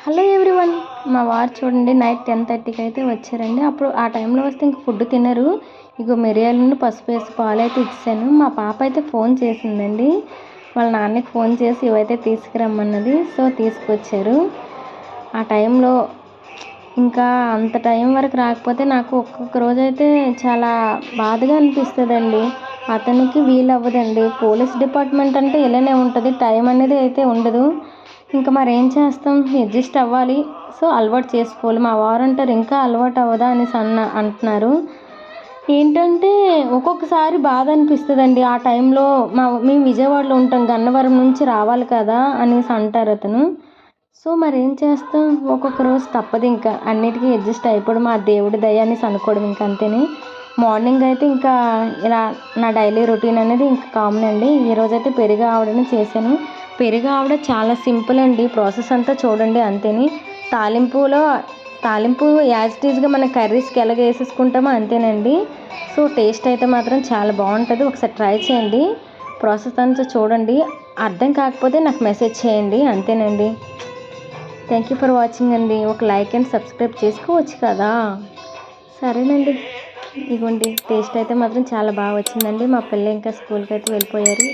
Hello everyone, మా వారు చూడండి నైట్ 10:30కి అయితే వచ్చారండి. అప్పుడు ఆ టైంలో వస్తే ఇంక ఫుడ్ తినరు. ఇగో మిరియాలను పసుపు వేసి పాలైతే ఇచ్చాను. మా పాప అయితే ఫోన్ చేసిందండి. వాళ్ళ నాన్నకి ఫోన్ చేసి ఇవైతే తీసుకురమ్మన్నది. సో తీసుకొచ్చారు. ఆ టైంలో ఇంకా అంత టైం వరకు రాకపోతే నాకు ఒక్కొక్క రోజైతే చాలా బాధగా అనిపిస్తుందండి. అతనికి వీలవ్వదండి. పోలీస్ డిపార్ట్మెంట్ అంటే ఇలానే ఉంటుంది, టైం అనేది అయితే ఉండదు. ఇంకా మరేం చేస్తాం, అడ్జస్ట్ అవ్వాలి. సో అలవాటు చేసుకోవాలి. మా వారు అంటారు ఇంకా అలవాటు అవ్వదా అనేసి అంటున్నారు. ఏంటంటే ఒక్కొక్కసారి బాధ అనిపిస్తుందండి. ఆ టైంలో మేము విజయవాడలో ఉంటాం, గన్నవరం నుంచి రావాలి కదా అనేసి అంటారు అతను. సో మరేం చేస్తాం, ఒక్కొక్క రోజు తప్పదు, ఇంకా అన్నిటికీ అడ్జస్ట్ అయిపోవడం మా దేవుడి దయ అనేసి అనుకోవడం ఇంకా అంతేని. మార్నింగ్ అయితే ఇంకా ఇలా నా డైలీ రొటీన్ అనేది ఇంకా కామన్ అండి. ఈరోజైతే పెరుగు ఆవడని చేశాను. పెరుగు ఆవడ చాలా సింపుల్ అండి. ప్రాసెస్ అంతా చూడండి అంతేని. తాలింపు యాజ్ ఇట్ ఈజ్గా మన కర్రీస్కి ఎలాగ వేసేసుకుంటామో అంతేనండి. సో టేస్ట్ అయితే మాత్రం చాలా బాగుంటుంది. ఒకసారి ట్రై చేయండి. ప్రాసెస్ అంతా చూడండి. అర్థం కాకపోతే నాకు మెసేజ్ చేయండి అంతేనండి. థ్యాంక్ యూ ఫర్ వాచింగ్ అండి. ఒక లైక్ అండ్ సబ్స్క్రైబ్ చేసుకోవచ్చు కదా. సరేనండి, ఇదిగోండి టేస్ట్ అయితే మాత్రం చాలా బాగా వచ్చిందండి. మా పిల్లలు ఇంకా స్కూల్కి అయితే వెళ్ళిపోయారు.